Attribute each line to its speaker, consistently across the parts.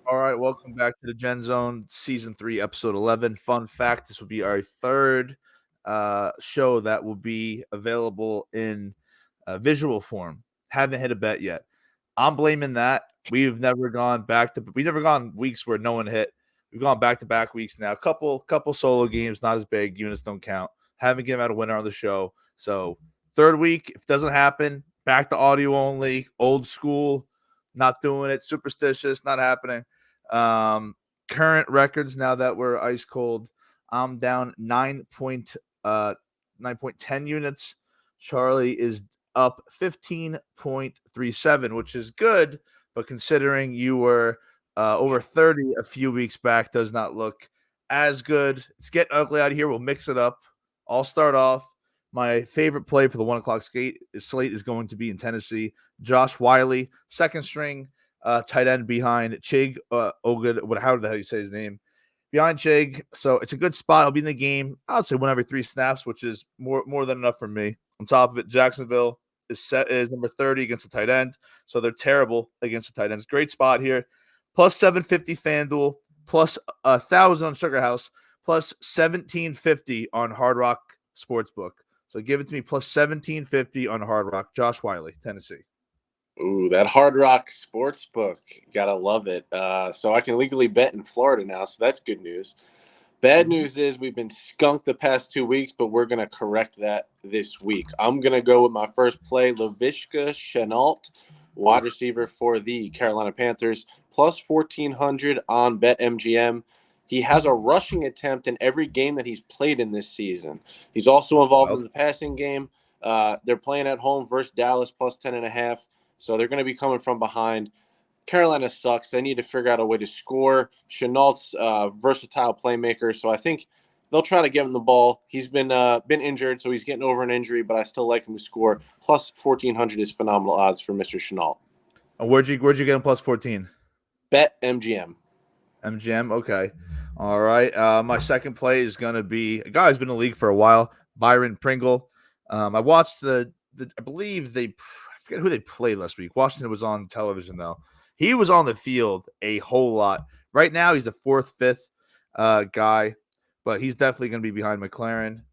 Speaker 1: All right, welcome back to the Gen Zone Season 3, Episode 11. Fun fact, this will be our third show that will be available in visual form. Haven't hit a bet yet. I'm blaming that. We've never gone weeks where no one hit. We've gone back-to-back weeks now. Couple solo games, not as big. Units don't count. Haven't given out a winner on the show. So third week, if it doesn't happen, back to audio only, old school, not doing it, superstitious, not happening. Current records now that we're ice cold. I'm down 9.10 units. Charlie is up 15.37, which is good, but considering you were over 30 a few weeks back, does not look as good. It's getting ugly out here. We'll mix it up. I'll start off. My favorite play for the 1 o'clock slate is going to be in Tennessee. Josh Wiley, second string tight end behind Chig Ogud. How the hell you say his name? Behind Chig. So it's a good spot. I'll be in the game. I would say 1 every 3 snaps, which is more than enough for me. On top of it, Jacksonville is number 30 against the tight end. So they're terrible against the tight ends. Great spot here. Plus 750 FanDuel, plus 1,000 on Sugar House, plus 1750 on Hard Rock Sportsbook. So give it to me plus 1750 on Hard Rock. Josh Wiley, Tennessee.
Speaker 2: Ooh, that Hard Rock Sportsbook. Gotta love it. So I can legally bet in Florida now, so that's good news. Bad news is we've been skunked the past 2 weeks, but we're going to correct that this week. I'm going to go with my first play, Laviska Shenault, wide receiver for the Carolina Panthers, plus 1,400 on BetMGM. He has a rushing attempt in every game that he's played in this season. He's also involved in the passing game. They're playing at home versus Dallas, plus 10.5. So they're going to be coming from behind. Carolina sucks. They need to figure out a way to score. Chenault's versatile playmaker, so I think they'll try to give him the ball. He's been injured, so he's getting over an injury, but I still like him to score. Plus 1,400 is phenomenal odds for Mr. Chenault.
Speaker 1: Where'd you get him plus 14?
Speaker 2: Bet MGM.
Speaker 1: MGM, okay. All right. My second play is going to be a guy who's been in the league for a while, Byron Pringle. I watched I believe I forget who they played last week. Washington was on television, though. He was on the field a whole lot. Right now, he's the fourth, fifth guy, but he's definitely going to be behind McLaren,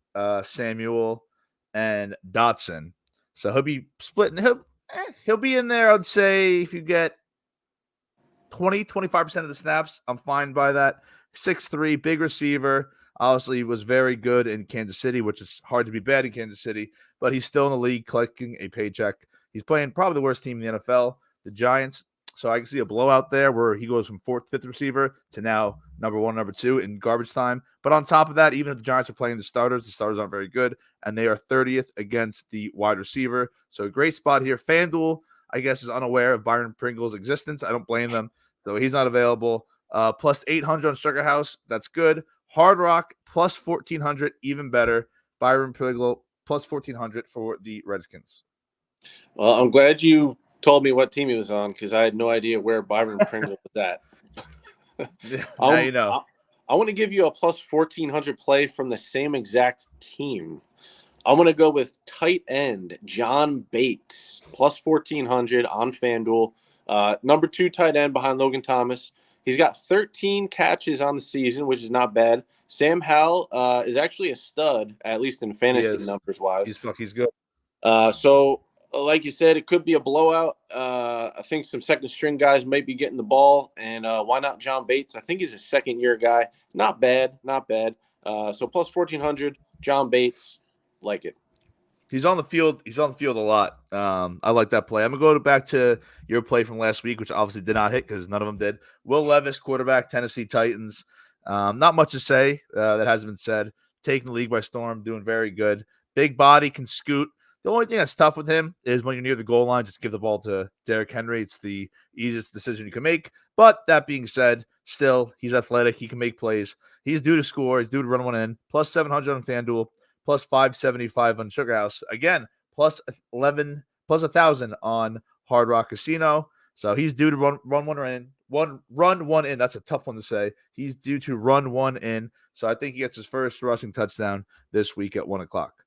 Speaker 1: Samuel, and Dotson. So he'll be splitting. He'll be in there, I'd say, if you get 25% of the snaps, I'm fine by that. 6'3", big receiver. Obviously, was very good in Kansas City, which is hard to be bad in Kansas City, but he's still in the league collecting a paycheck. He's playing probably the worst team in the NFL, the Giants. So I can see a blowout there where he goes from fourth, fifth receiver to now number 1, number 2 in garbage time. But on top of that, even if the Giants are playing the starters aren't very good, and they are 30th against the wide receiver. So a great spot here. FanDuel, I guess, is unaware of Byron Pringle's existence. I don't blame them. So he's not available. Plus 800 on Sugar House. That's good. Hard Rock, plus 1,400, even better. Byron Pringle, plus 1,400 for the Redskins.
Speaker 2: Well, I'm glad you told me what team he was on because I had no idea where Byron Pringle was at.
Speaker 1: Now you know.
Speaker 2: I want to give you a plus 1,400 play from the same exact team. I'm going to go with tight end John Bates, plus 1,400 on FanDuel. Number 2 tight end behind Logan Thomas. He's got 13 catches on the season, which is not bad. Sam Howell is actually a stud, at least in fantasy numbers wise.
Speaker 1: He's good.
Speaker 2: So, like you said, it could be a blowout. I think some second string guys might be getting the ball, and why not John Bates? I think he's a second year guy. Not bad. So plus 1,400, John Bates, like it.
Speaker 1: He's on the field. He's on the field a lot. I like that play. I'm going to go back to your play from last week, which obviously did not hit because none of them did. Will Levis, quarterback, Tennessee Titans. Not much to say that hasn't been said. Taking the league by storm, doing very good. Big body, can scoot. The only thing that's tough with him is when you're near the goal line, just give the ball to Derrick Henry. It's the easiest decision you can make. But that being said, still, he's athletic. He can make plays. He's due to score. He's due to run one in. Plus 700 on FanDuel. Plus 575 on Sugar House. Again, plus 1,000 on Hard Rock Casino. So he's due to run one in. That's a tough one to say. He's due to run one in. So I think he gets his first rushing touchdown this week at 1 o'clock.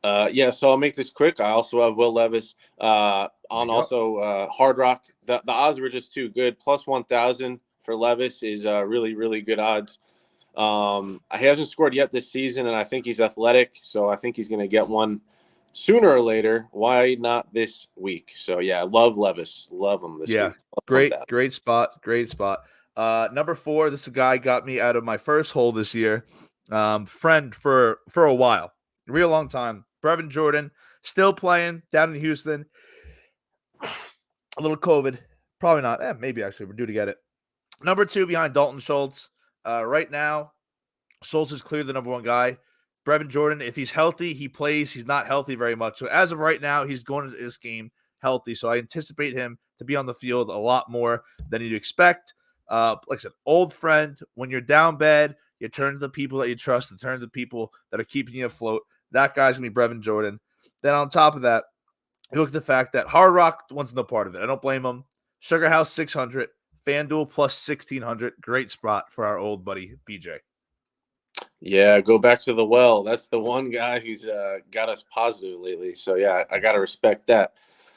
Speaker 2: So I'll make this quick. I also have Will Levis on also Hard Rock. The odds were just too good. Plus 1,000 for Levis is really, really good odds. He hasn't scored yet this season, and I think he's athletic, so I think he's going to get one sooner or later. Why not this week? So, yeah, I love Levis. Love him this week. Love that.
Speaker 1: Great spot. Number 4, this guy got me out of my first hole this year. Friend for a while, real long time. Brevin Jordan, still playing down in Houston. A little COVID, probably not. Maybe actually we're due to get it. Number 2 behind Dalton Schultz. Right now, Schultz is clearly the number 1 guy. Brevin Jordan, if he's healthy, he plays. He's not healthy very much. So as of right now, he's going into this game healthy. So I anticipate him to be on the field a lot more than you'd expect. Like I said, old friend. When you're down bad, you turn to the people that you trust, and turn to the people that are keeping you afloat. That guy's going to be Brevin Jordan. Then on top of that, you look at the fact that Hard Rock wants no part of it. I don't blame him. Sugar House 600, FanDuel plus 1,600. Great spot for our old buddy BJ.
Speaker 2: Yeah, go back to the well. That's the one guy who's got us positive lately. So, yeah, I got to respect that.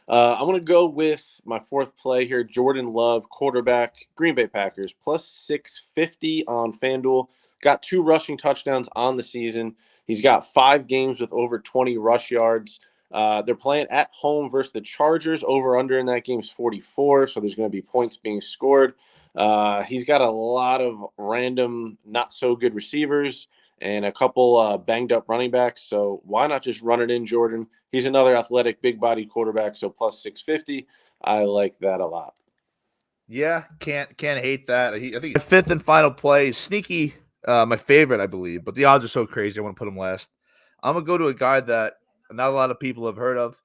Speaker 2: I'm going to go with my 4th play here, Jordan Love, quarterback, Green Bay Packers, plus 650 on FanDuel. Got 2 rushing touchdowns on the season. He's got 5 games with over 20 rush yards. They're playing at home versus the Chargers. Over-under in that game is 44, so there's going to be points being scored. He's got a lot of random, not-so-good receivers and a couple banged-up running backs, so why not just run it in, Jordan? He's another athletic, big-bodied quarterback, so plus 650. I like that a lot.
Speaker 1: Yeah, can't hate that. I think 5th and final play, sneaky, my favorite, I believe, but the odds are so crazy, I want to put him last. I'm going to go to a guy that not a lot of people have heard of.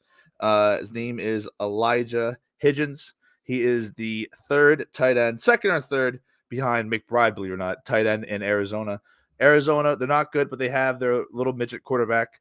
Speaker 1: His name is Elijah Higgins. He is the 3rd tight end, 2nd or 3rd behind McBride, believe it or not, tight end in Arizona. Arizona, they're not good, but they have their little midget quarterback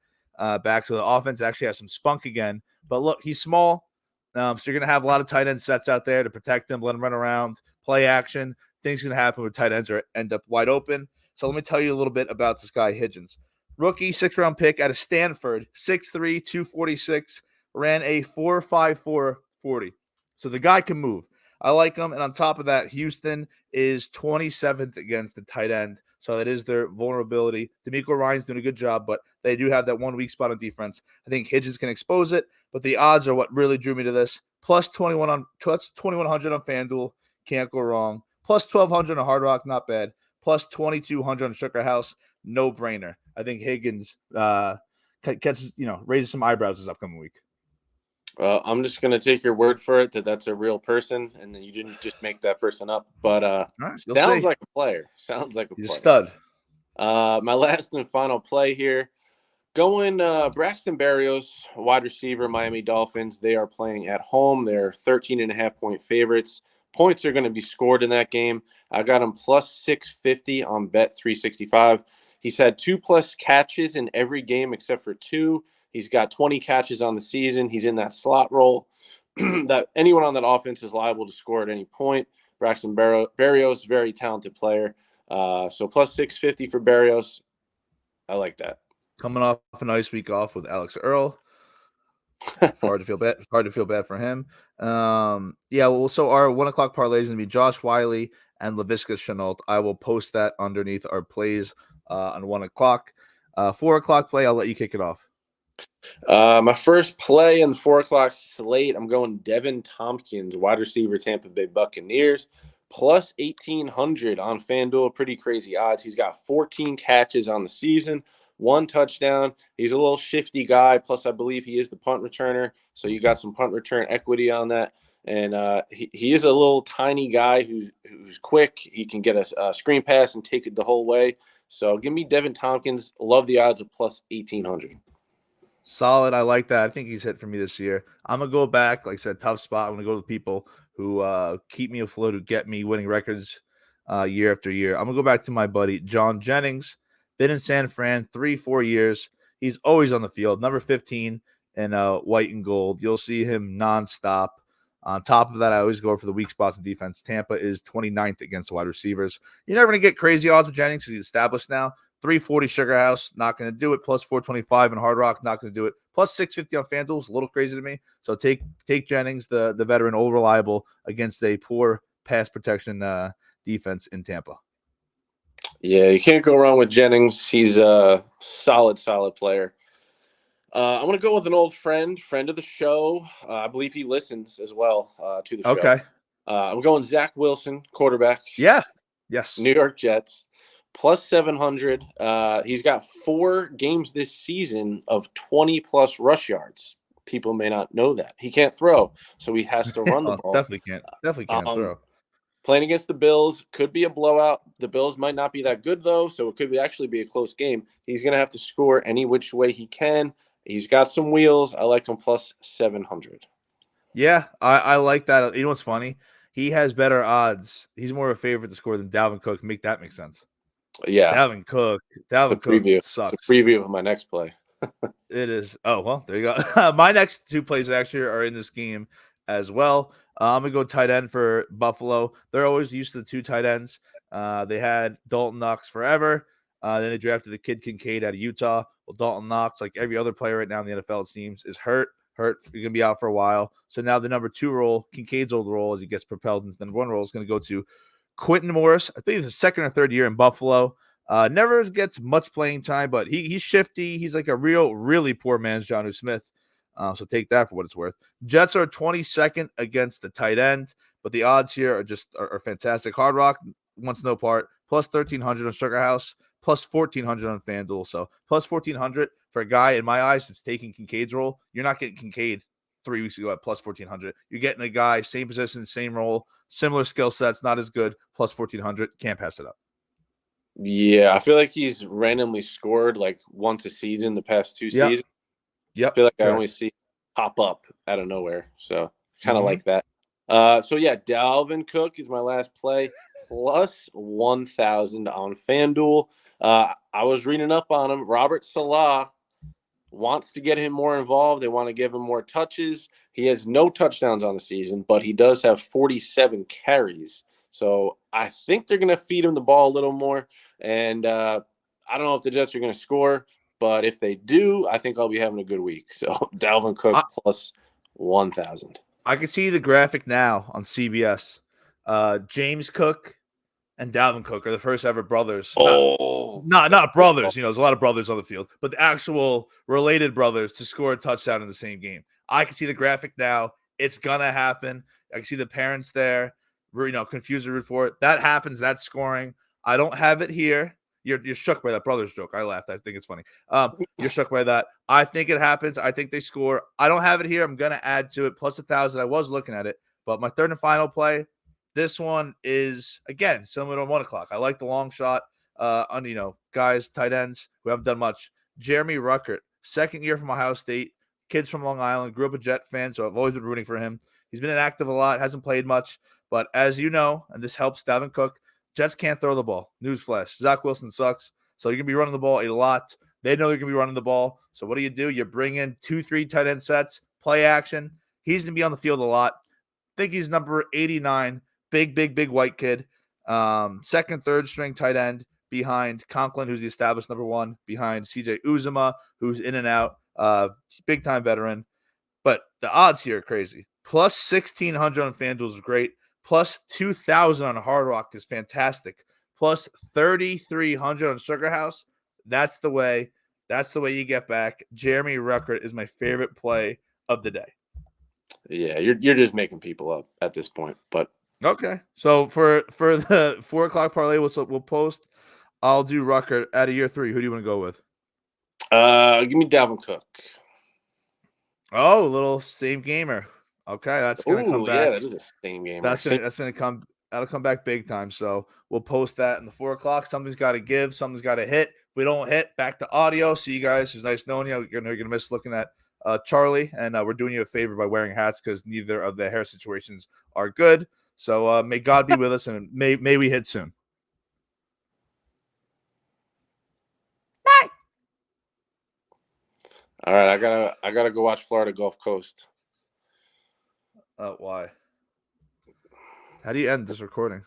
Speaker 1: back. So the offense actually has some spunk again. But look, he's small. So you're going to have a lot of tight end sets out there to protect him, let him run around, play action. Things can happen with tight ends or end up wide open. So let me tell you a little bit about this guy, Higgins. Rookie, 6th-round pick out of Stanford, 6'3", 246, ran a 4.54 40. So the guy can move. I like him. And on top of that, Houston is 27th against the tight end. So that is their vulnerability. D'Amico Ryan's doing a good job, but they do have that one weak spot on defense. I think Higgins can expose it, but the odds are what really drew me to this. Plus 2,100 on FanDuel. Can't go wrong. Plus 1,200 on Hard Rock, not bad. Plus 2,200 on Sugar House, no brainer. I think Higgins raises some eyebrows this upcoming week.
Speaker 2: I'm just going to take your word for it that that's a real person and you didn't just make that person up. But
Speaker 1: right,
Speaker 2: sounds like a player. Sounds like a
Speaker 1: He's
Speaker 2: player.
Speaker 1: A stud.
Speaker 2: My last and final play here. Going Braxton Berrios, wide receiver, Miami Dolphins. They are playing at home. They're 13.5-point favorites. Points are going to be scored in that game. I got him plus 650 on Bet 365. He's had 2+ catches in every game except for 2. He's got 20 catches on the season. He's in that slot role. That anyone on that offense is liable to score at any point. Braxton Berrios, very talented player. So plus 650 for Berrios. I like that.
Speaker 1: Coming off a nice week off with Alex Earl. Hard to feel bad for him. So our 1 o'clock parlay is going to be Josh Wiley and Laviska Shenault. I will post that underneath our plays on 1 o'clock. 4 o'clock play, I'll let you kick it off.
Speaker 2: My first play in the 4 o'clock slate, I'm going Devin Tompkins, wide receiver, Tampa Bay Buccaneers, plus 1,800 on FanDuel. Pretty crazy odds. He's got 14 catches on the season, 1 touchdown. He's a little shifty guy. Plus, I believe he is the punt returner. So you got some punt return equity on that. And he is a little tiny guy who's quick. He can get a screen pass and take it the whole way. So give me Devin Tompkins. Love the odds of plus 1,800.
Speaker 1: Solid. I like that. I think he's hit for me this year. I'm going to go back. Like I said, tough spot. I'm going to go to the people who keep me afloat, who get me winning records year after year. I'm going to go back to my buddy, John Jennings. Been in San Fran 3-4 years. He's always on the field. Number 15 in white and gold. You'll see him nonstop. On top of that, I always go for the weak spots in defense. Tampa is 29th against wide receivers. You're never going to get crazy odds with Jennings because he's established now. 340 Sugar House, not going to do it. Plus 425 and Hard Rock, not going to do it. Plus 650 on FanDuel is a little crazy to me. So take Jennings, the veteran, old reliable, against a poor pass protection defense in Tampa.
Speaker 2: Yeah, you can't go wrong with Jennings. He's a solid player. I'm going to go with an old friend of the show. I believe he listens as well to the show.
Speaker 1: Okay.
Speaker 2: I'm going Zach Wilson, quarterback.
Speaker 1: Yeah. Yes.
Speaker 2: New York Jets, plus 700. He's got 4 games this season of 20-plus rush yards. People may not know that. He can't throw, so he has to run the ball.
Speaker 1: Definitely can't throw.
Speaker 2: Playing against the Bills could be a blowout. The Bills might not be that good, though, so it could actually be a close game. He's going to have to score any which way he can. He's got some wheels. I like him plus 700.
Speaker 1: Yeah, I like that. You know what's funny? He has better odds. He's more of a favorite to score than Dalvin Cook. Make that make sense.
Speaker 2: Yeah.
Speaker 1: Dalvin Cook sucks.
Speaker 2: It's a preview of my next play.
Speaker 1: It is. Oh, well, there you go. My next 2 plays actually are in this game as well. I'm going to go tight end for Buffalo. They're always used to the 2 tight ends. They had Dalton Knox forever. Then they drafted the kid Kincaid out of Utah. Well, Dalton Knox, like every other player right now in the NFL, it seems, is hurt. He's going to be out for a while. So now the number 2 role, Kincaid's old role, as he gets propelled into the number 1 role, is going to go to Quentin Morris. I think it's his 2nd or 3rd year in Buffalo. Never gets much playing time, but he's shifty. He's like a really poor man's Jonnu Smith. So take that for what it's worth. Jets are 22nd against the tight end, but the odds here are fantastic. Hard Rock wants no part. Plus 1,300 on Sugar House. Plus 1,400 on FanDuel. So plus 1,400 for a guy, in my eyes, that's taking Kincaid's role. You're not getting Kincaid 3 weeks ago at plus 1,400. You're getting a guy, same position, same role, similar skill sets, not as good. Plus 1,400. Can't pass it up.
Speaker 2: Yeah, I feel like he's randomly scored like once a season the past 2 seasons.
Speaker 1: Yep.
Speaker 2: I feel like I only see pop up out of nowhere. So kind of like that. So yeah, Dalvin Cook is my last play, plus 1,000 on FanDuel. I was reading up on him. Robert Salah wants to get him more involved. They want to give him more touches. He has no touchdowns on the season, but he does have 47 carries. So I think they're going to feed him the ball a little more. And I don't know if the Jets are going to score, but if they do, I think I'll be having a good week. So Dalvin Cook plus 1,000.
Speaker 1: I can see the graphic now on CBS. James Cook and Dalvin Cook are the first ever brothers. Not brothers. You know, there's a lot of brothers on the field, but the actual related brothers to score a touchdown in the same game. I can see the graphic now. It's gonna happen. I can see the parents there, confused and root for it. That happens. That's scoring. I don't have it here. You're shook by that brothers joke. I laughed. I think it's funny. You're shook by that. I think it happens. I think they score. I don't have it here. I'm gonna add to it plus 1,000. I was looking at it, but my 3rd and final play. This one is again similar to 1 o'clock. I like the long shot on guys, tight ends who haven't done much. Jeremy Ruckert, 2nd year from Ohio State, kids from Long Island, grew up a Jet fan, so I've always been rooting for him. He's been inactive a lot, hasn't played much, but as you know, and this helps Dalvin Cook, Jets can't throw the ball. Newsflash: Zach Wilson sucks, so you're gonna be running the ball a lot. They know they're gonna be running the ball, so what do? You bring in 2-3 tight end sets, play action. He's gonna be on the field a lot. I think he's number 89. Big white kid. 2nd, 3rd string tight end behind Conklin, who's the established number 1, behind CJ Uzomah, who's in and out, big time veteran. But the odds here are crazy. Plus 1,600 on FanDuel is great. Plus 2,000 on Hard Rock is fantastic. Plus 3,300 on Sugar House. That's the way you get back. Jeremy Ruckert is my favorite play of the day.
Speaker 2: Yeah, you're just making people up at this point, but
Speaker 1: okay. So for the 4 o'clock parlay, we'll post. I'll do Ruckert out of year 3. Who do you want to go with?
Speaker 2: Give me Dalvin Cook.
Speaker 1: Oh, a little same gamer. Okay, that's gonna come back.
Speaker 2: Yeah, that is a same gamer.
Speaker 1: That'll come back big time. So we'll post that in the 4 o'clock. Something's got to give. Something's got to hit. If we don't hit, back to audio. See you guys. It's nice knowing you. You're gonna miss looking at Charlie, and we're doing you a favor by wearing hats because neither of the hair situations are good. So may God be with us, and may we hit soon. Bye.
Speaker 2: All right, I gotta go watch Florida Gulf Coast.
Speaker 1: Why? How do you end this recording?